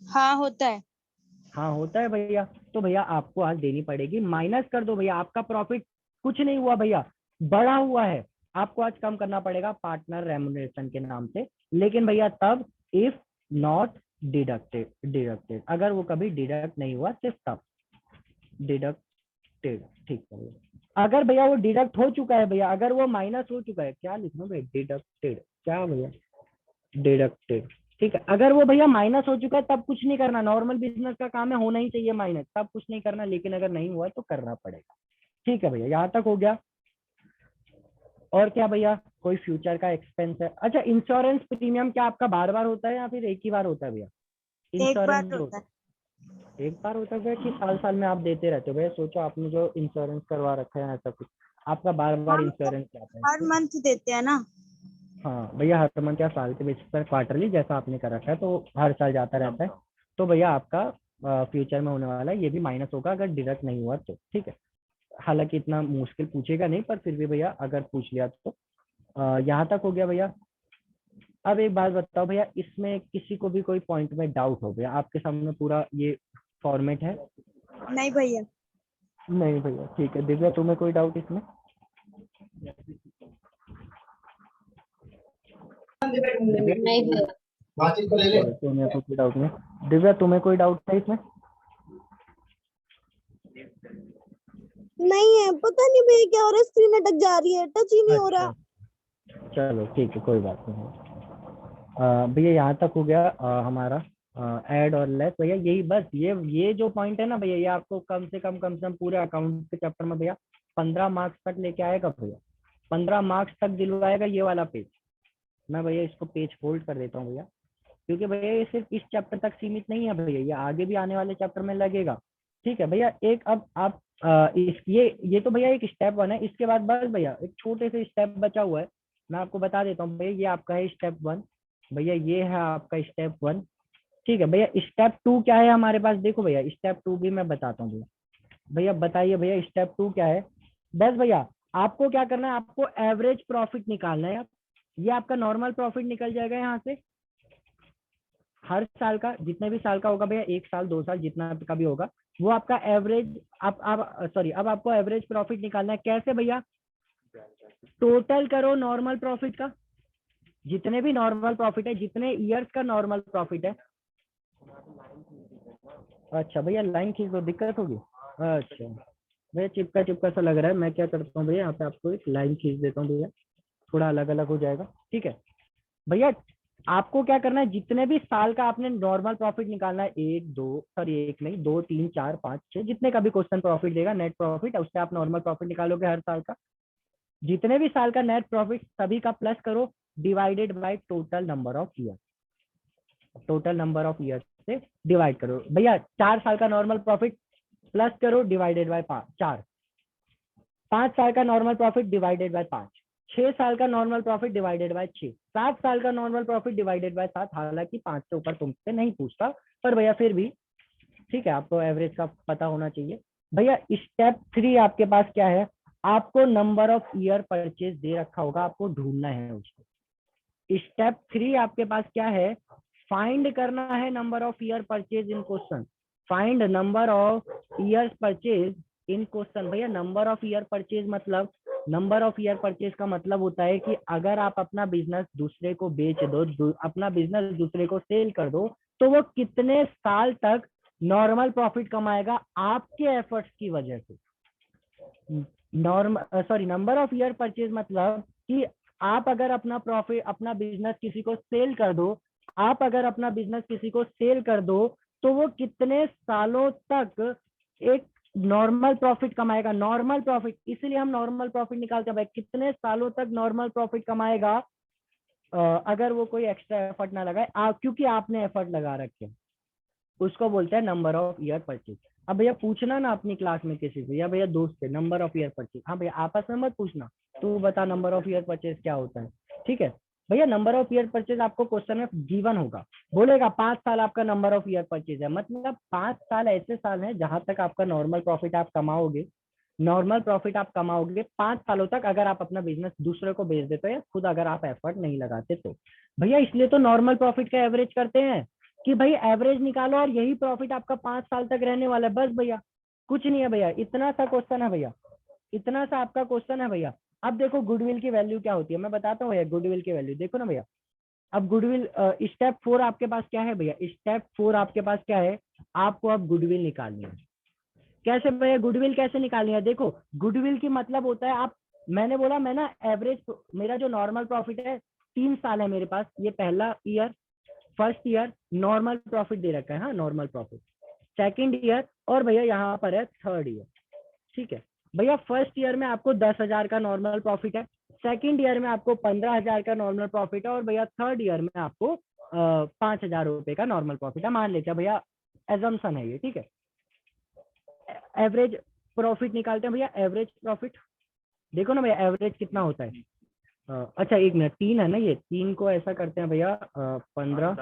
Speaker 2: हाँ होता है।
Speaker 1: हाँ होता है भैया। तो भैया आपको आज देनी पड़ेगी, माइनस कर दो भैया, आपका प्रॉफिट कुछ नहीं हुआ भैया, बढ़ा हुआ है, आपको आज कम करना पड़ेगा पार्टनर रेमुनरेशन के नाम से। लेकिन भैया तब, इफ नॉट डिडक्टेड, अगर वो कभी डिडक्ट नहीं हुआ सिर्फ तब डिडक्टेड। ठीक है भैया, अगर भैया वो डिडक्ट हो चुका है भैया, अगर वो माइनस हो चुका है, क्या लिखना भैया? डिडक्टेड क्या भैया? डिडक्टेड, ठीक है। अगर वो भैया माइनस हो चुका है तब कुछ नहीं करना, नॉर्मल बिजनेस का काम है, होना ही चाहिए माइनस, तब कुछ नहीं करना, लेकिन अगर नहीं हुआ तो करना पड़ेगा। ठीक है भैया, यहाँ तक हो गया। और क्या भैया, कोई फ्यूचर का एक्सपेंस है? अच्छा, इंश्योरेंस प्रीमियम क्या आपका बार बार होता है या फिर एक ही बार होता है भैया?
Speaker 2: एक बार
Speaker 1: इंश्योरेंस जो
Speaker 2: होता है।
Speaker 1: एक बार होता है भैया कि साल साल में आप देते रहते हो भैया? सोचो आपने जो इंश्योरेंस करवा रखा है ऐसा कुछ, आपका बार बार
Speaker 2: हम तो
Speaker 1: इंश्योरेंस जाता है
Speaker 2: हर
Speaker 1: इससे?
Speaker 2: मंथ देते हैं ना।
Speaker 1: हाँ भैया, हर मंथ या साल के बेसिस पर क्वार्टरली जैसा आपने कर रखा है, तो हर साल जाता रहता है। तो भैया आपका फ्यूचर में होने वाला है, ये भी माइनस होगा अगर डिडक्ट नहीं हुआ तो, ठीक है। हालांकि इतना मुश्किल पूछेगा नहीं, पर फिर भी भैया अगर पूछ लिया तो यहाँ तक हो गया भैया। अब एक बात बताओ भैया, इसमें किसी को भी कोई पॉइंट में डाउट हो गया? आपके सामने पूरा ये फॉर्मेट है?
Speaker 2: नहीं भैया।
Speaker 1: नहीं भैया, ठीक है। दिव्या, तुम्हें कोई डाउट इसमें? दिव्या,
Speaker 3: नहीं भैया।
Speaker 1: चलो, तुम्हें तो कोई डाउट नहीं। दिव्या, तुम्हें कोई डाउट है इसमें?
Speaker 3: नहीं है, पता नहीं भैया क्या हो रहा है, स्क्रीन अटक जा रही है, टच ही नहीं हो रहा।
Speaker 1: अच्छा, चलो ठीक है, कोई बात नहीं। भैया यहाँ तक हो गया हमारा ऐड और लेस। भैया यही बस, ये जो पॉइंट है ना भैया, ये आपको कम से कम पूरे अकाउंट के चैप्टर में भैया 15 मार्क्स तक लेके आएगा भैया। 15 मार्क्स तक दिलवाएगा ये वाला पेज। मैं भैया इसको पेज होल्ड कर देता हूँ भैया, क्योंकि भैया ये सिर्फ इस चैप्टर तक सीमित नहीं है भैया, ये आगे भी आने वाले चैप्टर में लगेगा। ठीक है भैया, एक अब आप ये तो भैया एक स्टेप 1 है। इसके बाद बस भैया एक छोटे से स्टेप बचा हुआ है, मैं आपको बता देता हूँ भैया। ये आपका है स्टेप 1 भैया, ये है आपका स्टेप 1। ठीक है भैया, स्टेप 2 क्या है हमारे पास? देखो भैया, स्टेप 2 भी मैं बताता हूँ भैया। भैया बताइए भैया, स्टेप 2 क्या है? बस भैया आपको क्या करना है, आपको एवरेज प्रॉफिट निकालना है। ये आपका नॉर्मल प्रॉफिट निकल जाएगा यहाँ से, हर साल का, जितने भी साल का होगा भैया, 1 साल 2 साल जितना का भी होगा, वो आपका एवरेज। आप सॉरी, अब आपको एवरेज प्रॉफिट निकालना है। कैसे भैया? टोटल करो नॉर्मल प्रॉफिट का, जितने भी नॉर्मल प्रॉफिट है, जितने ईयर्स का नॉर्मल प्रॉफिट है। अच्छा भैया, लाइन खींच दो, दिक्कत होगी। अच्छा भैया, चिपका चिपका सा लग रहा है। मैं क्या करता हूँ भैया, यहाँ पे आपको एक लाइन खींच देता हूँ भैया, थोड़ा अलग अलग हो जाएगा। ठीक है भैया, आपको क्या करना है, जितने भी साल का आपने नॉर्मल प्रॉफिट निकालना है, एक नहीं, 2 3 4 5 6, जितने का भी क्वेश्चन प्रॉफिट देगा नेट प्रॉफिट, उससे आप नॉर्मल प्रॉफिट निकालोगे हर साल का। जितने भी साल का नेट प्रॉफिट सभी का प्लस करो, divided by total number of year. Total number of year से डिवाइड करो भैया। 4 साल का नॉर्मल प्रॉफिट प्लस करो, डिवाइडेड बाय 4। 5 साल का नॉर्मल प्रॉफिट डिवाइडेड बाय 5। 6 साल का नॉर्मल प्रॉफिट डिवाइडेड बाय 6। 7 साल का नॉर्मल प्रॉफिट डिवाइडेड बाय 7। हालांकि 5 से ऊपर तुमसे नहीं पूछता, पर भैया फिर भी ठीक है, आपको एवरेज का पता होना चाहिए। भैया स्टेप 3 आपके पास क्या है? आपको नंबर ऑफ ईयर परचेज दे रखा होगा, आपको ढूंढना है उसको। स्टेप 3 आपके पास क्या है? फाइंड करना है number of year purchase in question. Find number of years purchase in question. भैया नंबर ऑफ ईयर परचेज मतलब, नंबर ऑफ ईयर परचेज का मतलब होता है कि अगर आप अपना बिजनेस दूसरे को बेच दो, अपना बिजनेस दूसरे को सेल कर दो, तो वो कितने साल तक नॉर्मल प्रॉफिट कमाएगा आपके एफर्ट्स की वजह से। नंबर ऑफ ईयर परचेज मतलब कि आप अगर अपना प्रॉफिट, अपना बिजनेस किसी को सेल कर दो, आप अगर अपना बिजनेस किसी को सेल कर दो, तो वो कितने सालों तक एक नॉर्मल प्रॉफिट कमाएगा। नॉर्मल प्रॉफिट, इसीलिए हम नॉर्मल प्रॉफिट निकालते हैं भाई, कितने सालों तक नॉर्मल प्रॉफिट कमाएगा अगर वो कोई एक्स्ट्रा एफर्ट ना लगाए, क्योंकि आपने एफर्ट लगा रखे, उसको बोलते हैं नंबर ऑफ ईयर परचेज। अब भैया पूछना ना अपनी क्लास में किसी से, या भैया दोस्त से, नंबर ऑफ ईयर परचेज। हाँ भैया, आपस में मत पूछना, तू बता नंबर ऑफ ईयर परचेज क्या होता है। ठीक है भैया, नंबर ऑफ ईयर परचेज आपको क्वेश्चन में गिवन होगा, बोलेगा 5 साल आपका नंबर ऑफ ईयर परचेज है, मतलब 5 साल ऐसे साल हैं जहां तक आपका नॉर्मल प्रॉफिट आप कमाओगे। नॉर्मल प्रॉफिट आप कमाओगे 5 सालों तक, अगर आप अपना बिजनेस दूसरे को बेच देते हो या खुद अगर आप एफर्ट नहीं लगाते तो। भैया इसलिए तो नॉर्मल प्रॉफिट का एवरेज करते हैं कि भाई एवरेज निकालो और यही प्रॉफिट आपका 5 साल तक रहने वाला है। बस भैया, कुछ नहीं है भैया, इतना सा क्वेश्चन है भैया, इतना सा आपका क्वेश्चन है भैया। अब देखो गुडविल की वैल्यू क्या होती है, मैं बताता हूँ भैया गुडविल की वैल्यू, देखो ना भैया। अब गुडविल स्टेप 4 आपके पास क्या है भैया? स्टेप 4 आपके पास क्या है? आपको अब गुडविल निकालनी है। कैसे भैया गुडविल कैसे निकालनी है? देखो गुडविल की मतलब होता है, आप, मैंने बोला मैं ना एवरेज, मेरा जो नॉर्मल प्रॉफिट है 3 साल है मेरे पास, ये पहला year, first year normal profit दे रखा है, हाँ नॉर्मल प्रॉफिट, सेकंड ईयर और भैया यहाँ पर है थर्ड ईयर। ठीक है भैया, फर्स्ट ईयर में आपको 10,000 का नॉर्मल प्रॉफिट है, सेकंड ईयर में आपको 15,000 का नॉर्मल प्रॉफिट है, और भैया थर्ड ईयर में आपको 5,000 रुपए का नॉर्मल प्रॉफिट है। मान लेते हैं भैया, एजम्पशन है ये, ठीक है। एवरेज प्रॉफिट निकालते हैं भैया, एवरेज प्रॉफिट देखो ना भैया, एवरेज कितना होता है। अच्छा 1 मिनट, 3 है ना ये, 3 को ऐसा करते हैं भैया 15,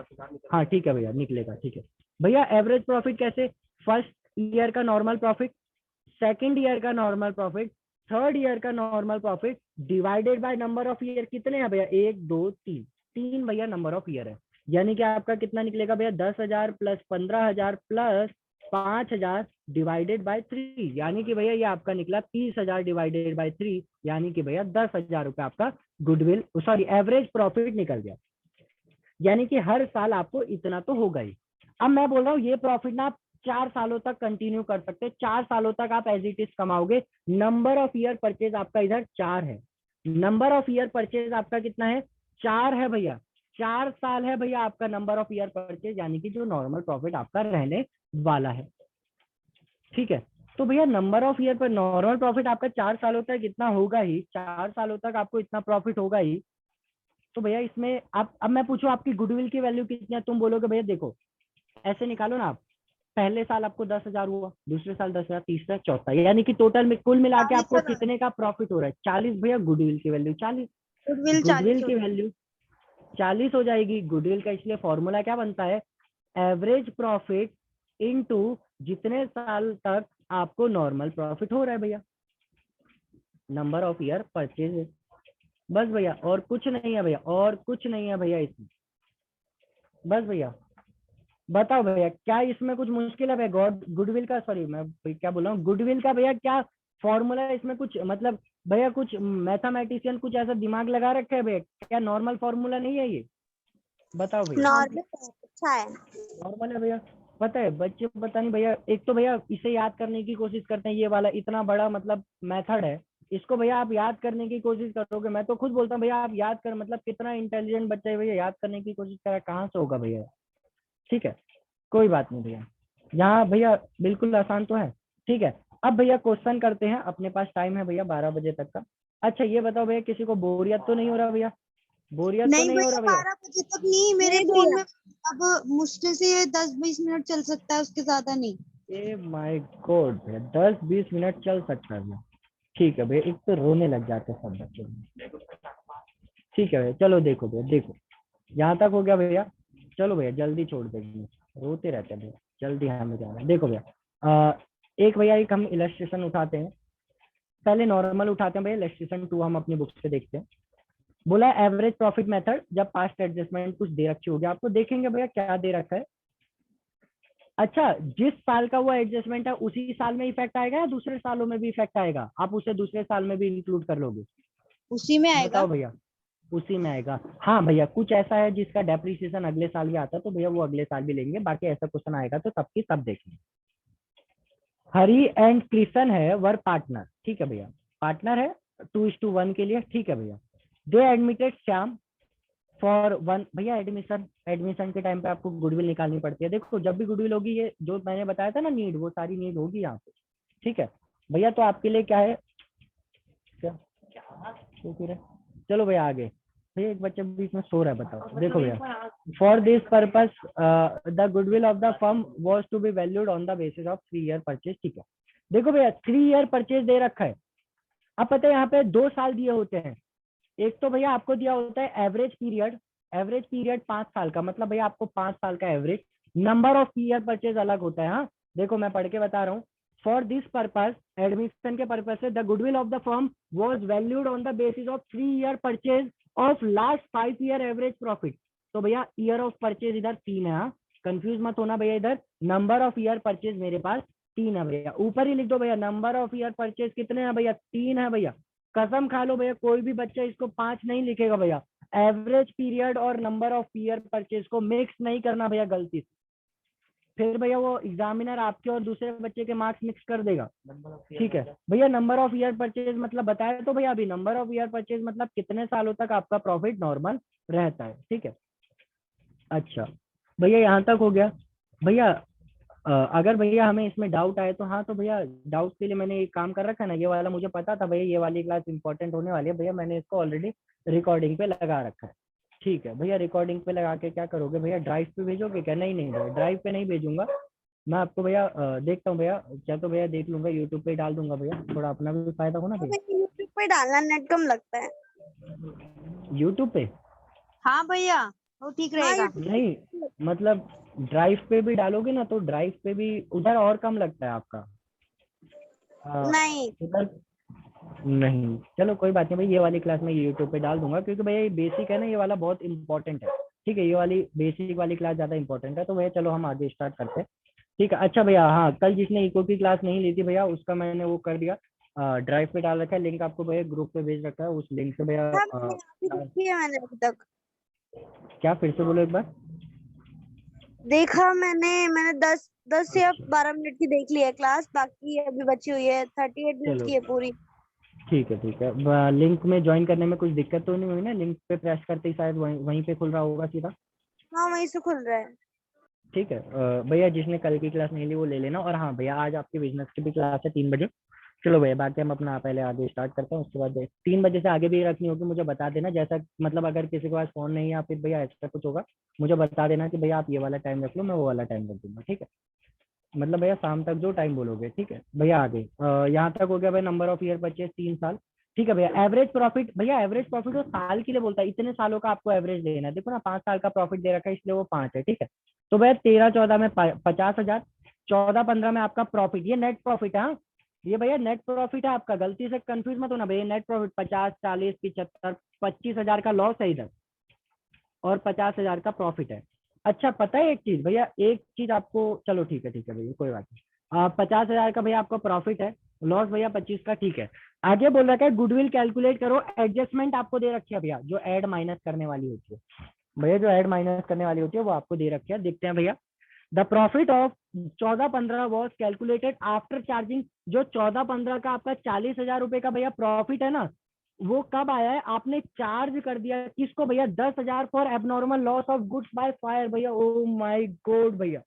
Speaker 1: हाँ ठीक है भैया निकलेगा, ठीक है भैया। एवरेज प्रॉफिट कैसे, फर्स्ट ईयर का नॉर्मल प्रॉफिट, सेकंड ईयर का नॉर्मल प्रॉफिट, थर्ड ईयर का normal profit divided by number of year. कितने हैं भैया, 1 2 3, 3 भैया नंबर ऑफ ईयर है, यानी कि आपका कितना निकलेगा भैया, 10,000 प्लस 15,000 प्लस 5,000 डिवाइडेड बाय 3, यानी कि भैया ये आपका निकला 30,000 डिवाइडेड बाय 3, यानी कि भैया 10,000 रुपए आपका गुडविल, सॉरी एवरेज प्रॉफिट निकल गया। यानी कि हर साल आपको इतना तो होगा ही। अब मैं बोल रहा हूँ ये प्रॉफिट ना आप 4 सालों तक कंटिन्यू कर सकते हैं, 4 सालों तक आप एज इट इज कमाओगे। नंबर ऑफ ईयर परचेज आपका इधर 4 है, नंबर ऑफ ईयर परचेज आपका कितना है, 4 है भैया, 4 साल है भैया आपका नंबर ऑफ ईयर परचेज, यानी कि जो नॉर्मल प्रॉफिट आपका रहने वाला है। ठीक है, तो भैया नंबर ऑफ ईयर पर नॉर्मल प्रॉफिट आपका 4 सालों तक इतना होगा ही, 4 सालों तक आपको इतना प्रॉफिट होगा ही। तो भैया इसमें आप, अब मैं पूछूं आपकी गुडविल की वैल्यू कितनी है, तुम बोलोगे भैया देखो ऐसे निकालो ना आप, पहले साल आपको 10,000 हुआ, दूसरे साल 10,000, तीसरा चौथा, यानी कि टोटल में कुल मिला के आपको
Speaker 2: 40,000
Speaker 1: कितने का प्रॉफिट हो रहा है, 40 भैया। गुडविल की वैल्यू 40,
Speaker 2: गुडविल
Speaker 1: गुडविल
Speaker 2: 40
Speaker 1: की वैल्यू 40 हो जाएगी गुडविल का। इसलिए फॉर्मूला क्या बनता है, एवरेज प्रॉफिट इनटू जितने साल तक आपको नॉर्मल प्रॉफिट हो रहा है भैया, नंबर ऑफ ईयर परचेज। बस भैया और कुछ नहीं है भैया, और कुछ नहीं है भैया इसमें, बस भैया। बताओ भैया क्या इसमें कुछ मुश्किल है भैया, गॉड गुडविल का, सॉरी मैं क्या बोल रहा हूँ, गुडविल का भैया क्या फॉर्मूला है इसमें, कुछ मतलब भैया कुछ मैथमेटिशियन कुछ ऐसा दिमाग लगा रखा है भैया, क्या नॉर्मल फॉर्मूला नहीं है ये, बताओ भैया।
Speaker 3: नॉर्मल अच्छा है।
Speaker 1: नॉर्मल है भैया, पता है बच्चे पता नहीं भैया, एक तो भैया इसे याद करने की कोशिश करते हैं, ये वाला इतना बड़ा मतलब मेथड है, इसको भैया आप याद करने की कोशिश करोगे, मैं तो खुद बोलता हूँ भैया आप याद कर, मतलब कितना इंटेलिजेंट बच्चा है भैया, याद करने की कोशिश कर रहा है, कहाँ से होगा भैया। ठीक है कोई बात नहीं भैया, यहाँ भैया बिल्कुल आसान तो है। ठीक है, अब भैया क्वेश्चन करते हैं, अपने पास टाइम है भैया 12 बजे तक का। अच्छा ये बताओ भैया किसी को बोरियत तो नहीं हो रहा भैया, बोरियत तो
Speaker 2: नहीं
Speaker 1: नहीं हो
Speaker 2: भैया
Speaker 1: रहा भैया।
Speaker 2: 12 बजे तक नहीं, मेरे
Speaker 3: नहीं
Speaker 2: फोन
Speaker 3: भैया।
Speaker 2: में अब मुश्किल से ये 10-20 मिनट चल सकता है, उसके ज्यादा नहीं।
Speaker 1: ए माय गॉड भैया 10-20 मिनट चल सकता है भैया, ठीक है भैया, एक तो रोने लग जाते हैं सब बच्चे। ठीक है भैया चलो देखो भैया, देखो यहाँ तक हो गया भैया, चलो भैया जल्दी छोड़ देंगे, रोते रहते हैं भैया, जल्दी हमें जाना है। देखो भैया एक भैया एक हम इलस्ट्रेशन उठाते हैं, पहले नॉर्मल उठाते हैं भैया, इलस्ट्रेशन 2 हम अपनी बुक से देखते हैं। बोला एवरेज प्रॉफिट मेथड जब पास्ट एडजस्टमेंट कुछ दे रखी होगी आपको, देखेंगे भैया क्या दे रखा है। अच्छा जिस साल का वो एडजस्टमेंट है उसी साल में इफेक्ट आएगा या दूसरे सालों में भी इफेक्ट आएगा, आप उसे दूसरे साल में भी इंक्लूड कर लोगे,
Speaker 2: उसी में आएगा।
Speaker 1: बताओ भैया। उसी में आएगा, हाँ भैया कुछ ऐसा है जिसका डेप्रिसिएशन अगले साल भी आता है तो भैया वो अगले साल भी लेंगे, बाकी ऐसा क्वेश्चन आएगा तो सबकी सब देखेंगे। हरी एंड कृष्ण है वर पार्टनर, ठीक है भैया, पार्टनर है 2:1 के लिए, ठीक है भैया। दे एडमिटेड श्याम फॉर 1, भैया एडमिशन, एडमिशन के टाइम पे आपको गुडविल निकालनी पड़ती है, देखो जब भी गुडविल होगी ये जो मैंने बताया था ना नीड, वो सारी नीड होगी यहाँ पे। ठीक है भैया, तो आपके लिए क्या है, क्या तो फिर है? चलो भैया आगे, भैया एक बच्चा बीच में सो रहा है, बताओ। देखो भैया for this purpose the goodwill of the firm was to be valued on the basis of 3 year purchase, ठीक है। देखो भैया 3 ईयर परचेज दे रखा है, अब पता है यहाँ पे 2 साल दिए होते हैं, एक तो भैया आपको दिया होता है एवरेज पीरियड, एवरेज पीरियड 5 साल का, मतलब भैया आपको 5 साल का average, number of year purchase अलग होता है। हाँ देखो मैं पढ़ के बता रहा हूँ, फॉर दिस पर्पस एडमिशन के पर्पज से the goodwill of the firm was valued on the basis of 3 year purchase of last 5 year average profit. तो भैया ईयर ऑफ परचेज इधर 3 है, हाँ कंफ्यूज मत होना भैया, इधर नंबर ऑफ ईयर परचेज मेरे पास 3 है भैया, ऊपर ही लिख दो भैया नंबर ऑफ ईयर परचेज कितने हैं भैया, 3 है भैया, कसम खा लो भैया कोई भी बच्चा इसको 5 नहीं लिखेगा भैया, एवरेज पीरियड और नंबर ऑफ ईयर परचेज को मिक्स नहीं करना भैया गलती से, फिर भैया वो एग्जामिनर आपके और दूसरे बच्चे के मार्क्स मिक्स कर देगा, ठीक है भैया। नंबर ऑफ ईयर परचेज मतलब बताया तो भैया अभी, नंबर ऑफ ईयर परचेज मतलब कितने सालों तक आपका प्रॉफिट नॉर्मल रहता है, ठीक है। अच्छा भैया यहाँ तक हो गया भैया। अगर भैया हमें इसमें डाउट आए तो हाँ, तो भैया डाउट के लिए मैंने एक काम कर रखा है ना, ये वाला मुझे पता था भैया ये वाली क्लास इंपॉर्टेंट होने वाली है भैया, मैंने इसको ऑलरेडी रिकॉर्डिंग पे लगा रखा है, ठीक है भैया। रिकॉर्डिंग पे लगा के क्या करोगे भैया, ड्राइव पे भेजोगे क्या? नहीं नहीं भैया, ड्राइव पे नहीं भेजूंगा मैं आपको भैया। देखता हूँ भैया, क्या तो भैया देख लूंगा, यूट्यूब पे डाल दूंगा भैया, थोड़ा अपना भी फायदा हो ना भैया।
Speaker 3: यूट्यूब पे डालना, नेट कम लगता है।
Speaker 1: यूट्यूब पे
Speaker 2: हाँ भैया वो ठीक
Speaker 3: हाँ
Speaker 2: रहेगा।
Speaker 3: YouTube
Speaker 1: नहीं, मतलब ड्राइव पे भी डालोगे ना तो ड्राइव पे भी उधर और कम लगता है आपका।
Speaker 3: नहीं,
Speaker 1: उधर नहीं, चलो कोई बात नहीं भाई, ये वाली क्लास मैं यूट्यूब पे डाल दूंगा, क्योंकि भैया ये बेसिक है ना, ये वाला बहुत इंपॉर्टेंट है, ठीक है। ये वाली बेसिक वाली क्लास ज्यादा इंपॉर्टेंट है, तो भैया चलो हम आगे स्टार्ट करते हैं, ठीक है। अच्छा भैया, हाँ कल जिसने इको की क्लास नहीं ली थी भैया, उसका मैंने वो कर दिया, ड्राइव पे डाल रखा है, लिंक आपको भैया ग्रुप पे भेज रखा है, उस लिंक से भैया
Speaker 3: हाँ मैंने अभी देखी है, मैंने अभी तक
Speaker 1: क्या फिर से बोलो एक बार।
Speaker 3: देखा। मैंने 10 या 12 मिनट की देख ली है क्लास, बाकी अभी बची हुई है, 38 मिनट
Speaker 1: चलो
Speaker 3: की है पूरी।
Speaker 1: ठीक है, लिंक में ज्वाइन करने में कुछ दिक्कत तो नहीं हुई ना? लिंक पे प्रेस करते ही शायद वहीं पे खुल रहा होगा सीधा।
Speaker 3: हाँ वहीं से खुल रहा है।
Speaker 1: ठीक है भैया, जिसने कल की क्लास नहीं ली वो ले लेना। और हाँ भैया, आज आपके बिजनेस की भी क्लास है 3 बजे। चलो भैया, बाकी हम अपना पहले आगे स्टार्ट करते हैं, उसके बाद 3 बजे से आगे भी रखनी होगी मुझे बता देना, जैसा मतलब अगर किसी के पास फोन नहीं है या फिर भैया एक्स्ट्रा कुछ होगा मुझे बता देना कि भैया आप ये वाला टाइम रख लो, मैं वो वाला टाइम रख दूंगा, ठीक है। मतलब भैया शाम तक जो टाइम बोलोगे, ठीक है भैया। आगे यहाँ तक हो गया भाई, नंबर ऑफ ईयर परचेज 3 साल, ठीक है भैया। एवरेज प्रॉफिट भैया, एवरेज प्रॉफिट वो साल के लिए बोलता है, इतने सालों का आपको एवरेज देना है। देखो ना, 5 साल का प्रॉफिट दे रखा है इसलिए वो 5 है, ठीक है। तो भैया 13-14 में 50,000, 14-15 में आपका प्रॉफिट, ये नेट प्रॉफिट है, हाँ ये भैया नेट प्रॉफिट है आपका, गलती से कंफ्यूज मत होना भैया। नेट प्रॉफिट 50, 40, 75, 25,000 का लॉस है इधर, और 50,000 का प्रॉफिट है। अच्छा पता है एक चीज भैया, एक चीज आपको, चलो ठीक है भैया कोई बात नहीं। 50,000 का भैया आपका प्रॉफिट है, लॉस भैया 25 का, ठीक है। आगे बोल रखा है गुडविल कैलकुलेट करो, एडजस्टमेंट आपको दे रखी है भैया, जो ऐड माइनस करने वाली होती है भैया, जो ऐड माइनस करने वाली होती है वो आपको दे रखी है। देखते हैं भैया, the profit of 14-15 was calculated after charging. जो 14-15 का आपका 40,000 रुपए का भैया प्रॉफिट है ना, वो कब आया है? आपने चार्ज कर दिया किसको भैया? 10,000 for abnormal loss of goods by fire भैया। ओ माय गॉड भैया,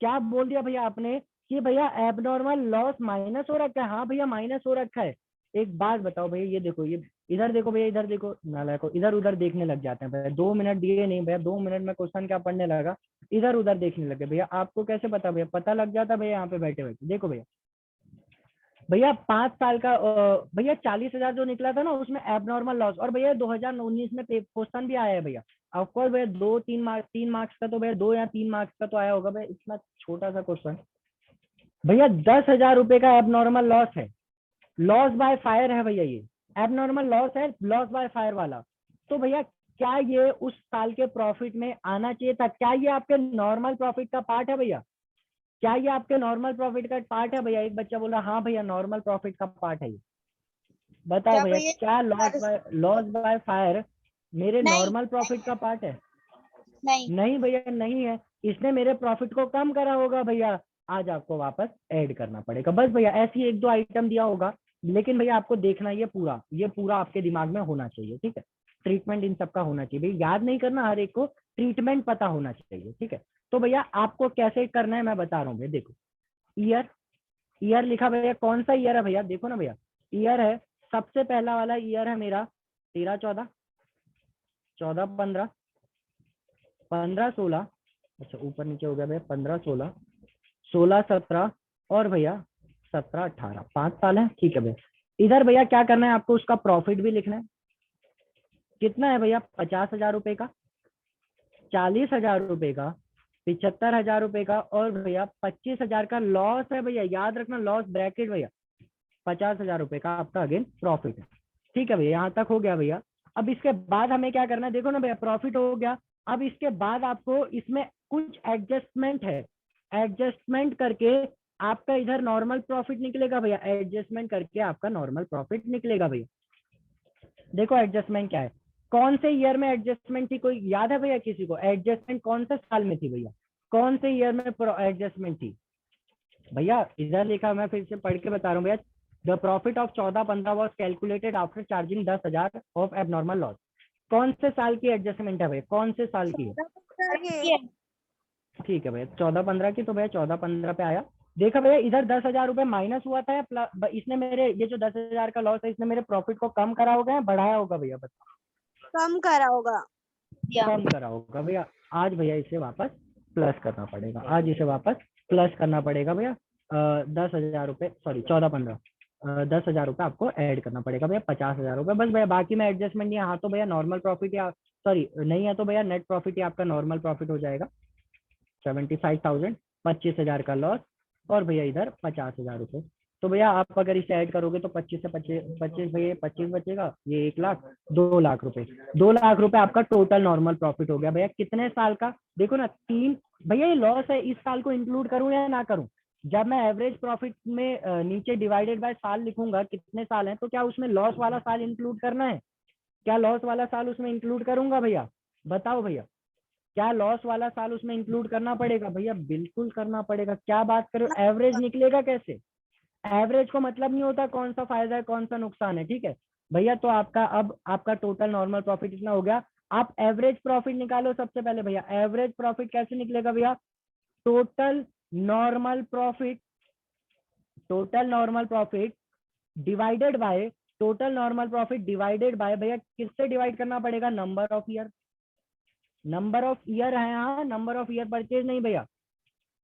Speaker 1: क्या बोल दिया भैया आपने कि भैया एबनॉर्मल लॉस माइनस हो रखा है? हाँ भैया माइनस हो रखा है। एक बात बताओ भैया, ये देखो, ये इधर देखो भैया, इधर देखो, नालायक इधर उधर देखने लग जाते हैं भैया। 2 मिनट दिए नहीं भैया, 2 मिनट में क्वेश्चन क्या पढ़ने लगा, इधर उधर देखने लगे भैया। आपको कैसे पता भैया? पता लग जाता भैया यहाँ पे बैठे बैठे। देखो भैया, भैया 5 साल का भैया 40,000 जो निकला था ना, उसमें एबनॉर्मल लॉस, और भैया 2019 में क्वेश्चन भी आया है भैया। ऑफकोर्स भैया 3 मार्क्स का तो भैया, 2 या 3 मार्क्स का तो आया होगा भैया, इतना छोटा सा क्वेश्चन। भैया 10,000 रुपए का एबनॉर्मल लॉस है, लॉस बाय फायर है भैया, ये एबनॉर्मल लॉस है, लॉस बाय फायर वाला। तो भैया क्या ये उस साल के प्रॉफिट में आना चाहिए था? क्या ये आपके नॉर्मल प्रॉफिट का पार्ट है भैया? क्या ये आपके नॉर्मल प्रॉफिट का पार्ट है भैया? एक बच्चा बोला हाँ भैया नॉर्मल प्रॉफिट का पार्ट है ये। बताओ
Speaker 2: क्या
Speaker 1: भैया,
Speaker 2: भैया?
Speaker 1: क्या लॉस बाय फायर मेरे
Speaker 2: नहीं
Speaker 1: नॉर्मल प्रॉफिट का पार्ट है?
Speaker 2: नहीं।
Speaker 1: नहीं भैया नहीं है, इसने मेरे प्रॉफिट को कम करा होगा भैया। आज आपको वापस ऐड करना पड़ेगा बस भैया, ऐसी 1-2 आइटम दिया होगा, लेकिन भैया आपको देखना ये पूरा आपके दिमाग में होना चाहिए, ठीक है। ट्रीटमेंट इन सबका होना चाहिए भैया, याद नहीं करना हर एक को, ट्रीटमेंट पता होना चाहिए, ठीक है। तो भैया आपको कैसे करना है मैं बता रहा हूँ भैया। देखो, ईयर, ईयर लिखा भैया, कौन सा ईयर है भैया? देखो ना भैया, ईयर है, सबसे पहला वाला ईयर है मेरा 13-14, 14-15, 15-16, अच्छा ऊपर नीचे हो गया भैया, 15-16, 16-17, और भैया 17-18, 5 साल है, ठीक है भैया। इधर भैया क्या करना है आपको? उसका प्रॉफिट भी लिखना है। कितना है भैया? 50,000 रुपए का, 40,000 रुपए का, 75,000 रुपए का, और भैया 25,000 का लॉस है भैया, याद रखना, लॉस ब्रैकेट भैया। 50,000 रुपए का आपका अगेन प्रॉफिट है, ठीक है भैया। यहाँ तक हो गया भैया। अब इसके बाद हमें क्या करना है? देखो ना भैया, प्रॉफिट हो गया। अब इसके बाद आपको इसमें कुछ एडजस्टमेंट है, एडजस्टमेंट करके आपका इधर नॉर्मल प्रॉफिट निकलेगा भैया, एडजस्टमेंट करके आपका नॉर्मल प्रॉफिट निकलेगा भैया। देखो एडजस्टमेंट क्या है, कौन से ईयर में एडजस्टमेंट थी, कोई याद है भैया किसी को? एडजस्टमेंट कौन से साल में थी भैया? कौन से ईयर में एडजस्टमेंट थी भैया? इधर लिखा, मैं फिर से पढ़ के बता रहा हूँ भैया। The profit of 14-15 was calculated after charging 10,000 of abnormal loss. कौन से साल की एडजस्टमेंट है भैया? कौन से साल की है?
Speaker 3: 14-15 के।
Speaker 1: ठीक है भैया, 14-15 की। तो भैया 14-15 पे आया। देखा भैया, इधर 10,000 रुपए माइनस हुआ था या प्लस? इसने मेरे ये जो 10,000 का लॉस है, इसने मेरे प्रॉफिट को कम करा होगा या बढ़ाया होगा भैया? बता।
Speaker 3: कम करा होगा।
Speaker 1: कम करा होगा भैया। आज भैया इसे वापस प्लस करना पड़ेगा, आज इसे वापस प्लस करना पड़ेगा भैया। 10,000 रुपए, सॉरी 14-15, 10,000 रुपए आपको ऐड करना पड़ेगा भैया, 50,000 रुपए बस भैया। बाकी में एडजस्टमेंट नहीं है। हाँ तो भैया नॉर्मल प्रॉफिट या सॉरी नहीं है तो भैया नेट प्रॉफिट ही आपका नॉर्मल प्रॉफिट हो जाएगा 75,000, 25,000 का लॉस, और भैया इधर 50,000 रुपए। तो भैया आप अगर इसे ऐड करोगे तो 25 से 25 भैया 25 बचेगा, ये 1 लाख, 2 लाख रुपए। 2 लाख रुपए आपका टोटल नॉर्मल प्रॉफिट हो गया भैया। कितने साल का? देखो ना, 3। भैया ये लॉस है, इस साल को इंक्लूड करूं या ना करूं? जब मैं एवरेज प्रॉफिट में नीचे डिवाइडेड बाय साल लिखूंगा, कितने साल हैं, तो क्या उसमें लॉस वाला साल इंक्लूड करना है? क्या लॉस वाला साल उसमें इंक्लूड करूंगा भैया? बताओ भैया, क्या लॉस वाला साल उसमें इंक्लूड करना पड़ेगा? भैया बिल्कुल करना पड़ेगा। क्या बात करो, एवरेज निकलेगा कैसे? एवरेज को मतलब नहीं होता कौन सा फायदा है कौन सा नुकसान है, ठीक है भैया। तो आपका अब आपका टोटल नॉर्मल प्रॉफिट इतना हो गया। आप एवरेज प्रॉफिट निकालो सबसे पहले भैया। एवरेज प्रॉफिट कैसे निकलेगा भैया? Total normal profit, total normal profit divided by, total normal profit divided by भैया किससे डिवाइड करना पड़ेगा? Number of year. Number of year है यहाँ, नंबर ऑफ ईयर परचेज नहीं भैया।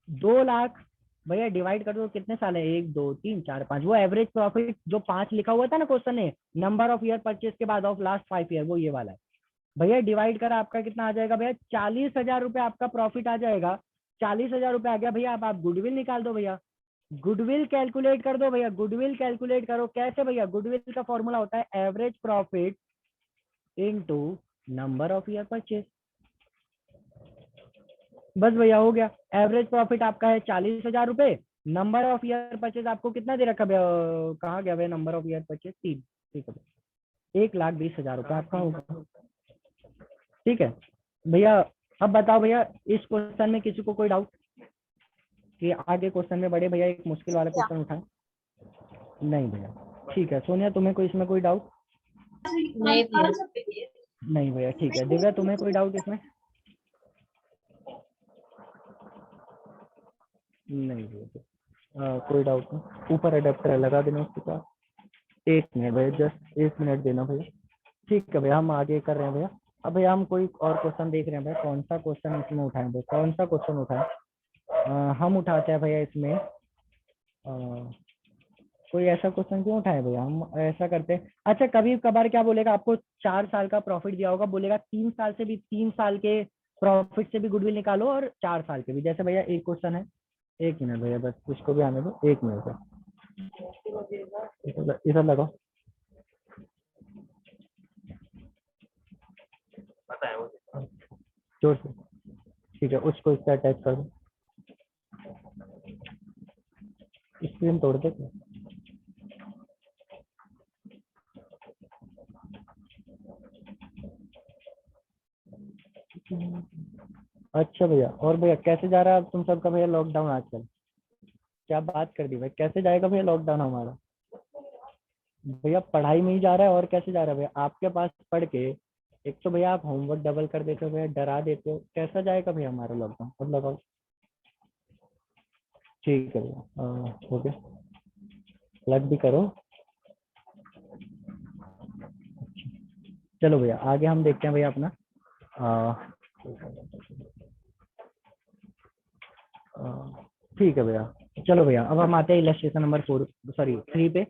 Speaker 1: 2 लाख भैया डिवाइड कर दो, कितने साल है? 1 2 3 4 5। वो एवरेज प्रॉफिट जो 5 लिखा हुआ था ना क्वेश्चन में, नंबर ऑफ ईयर परचेज के बाद ऑफ लास्ट 5 ईयर, वो ये वाला है भैया। डिवाइड कर आपका कितना आ जाएगा भैया? 40,000 रुपए आपका प्रॉफिट आ जाएगा। 40,000 रुपए आ गया भैया। अब आप गुडविल निकाल दो भैया, गुडविल कैलकुलेट कर दो भैया। गुडविल कैलकुलेट करो कैसे भैया? गुडविल का फॉर्मूला होता है average profit into number of year purchase. बस भैया हो गया। एवरेज प्रॉफिट आपका है 40,000 रुपए। नंबर ऑफ ईयर परचेज आपको कितना दे रखा भैया? कहाँ गया भैया नंबर ऑफ ईयर परचेज? 3। ठीक है, 1,20,000 रुपए आपका होगा। ठीक है भैया। अब बताओ भैया, इस क्वेश्चन में किसी को कोई डाउट? कि आगे क्वेश्चन में बढ़े भैया, एक मुश्किल वाला क्वेश्चन उठाएं। नहीं भैया, ठीक है। सोनिया तुम्हें कोई इसमें कोई डाउट? नहीं भैया, ठीक है। दिव्या तुम्हें कोई डाउट इसमें? नहीं भैया, कोई डाउट नहीं। ऊपर अडेप्टर लगा देना उसके पास। 1 मिनट भैया, जस्ट 1 मिनट देना भैया। ठीक है भैया, हम आगे कर रहे हैं भैया। अब भैया हम कोई और क्वेश्चन देख रहे हैं भैया। कौन सा क्वेश्चन इसमें उठाएं भैया? कौन सा क्वेश्चन उठाएं? हम उठाते हैं भैया इसमें कोई ऐसा क्वेश्चन क्यों उठाए भैया? हम ऐसा करते हैं, अच्छा कभी कभार क्या बोलेगा आपको, 4 साल का प्रॉफिट दिया होगा, बोलेगा 3 साल से भी, 3 साल के प्रॉफिट से भी गुडविल निकालो और 4 साल के भी। जैसे भैया एक क्वेश्चन है, 1 मिनट भैया, बस इसको भी आने दो, 1 मिनट है। इधर लगाओ। जोर से, ठीक है। उसको इससे अटैच कर दो, स्क्रीन तोड़ दे। अच्छा भैया, और भैया कैसे जा रहा है अब तुम सबका भैया लॉकडाउन आजकल? क्या बात कर दी भाई, कैसे जाएगा भैया लॉकडाउन हमारा? भैया पढ़ाई में ही जा रहा है, और कैसे जा रहा है भैया? आपके पास पढ़ के एक तो भैया आप होमवर्क डबल कर देते हो भैया, डरा देते हो, कैसा जाएगा भैया हमारा लॉकडाउन? अब लगाओ। ठीक है भैया, हो गया। प्लग भी करो। चलो भैया आगे हम देखते हैं भैया अपना। ठीक है भैया। चलो भैया, अब हम आते हैं इलस्ट्रेशन नंबर 4, सॉरी 3 पे।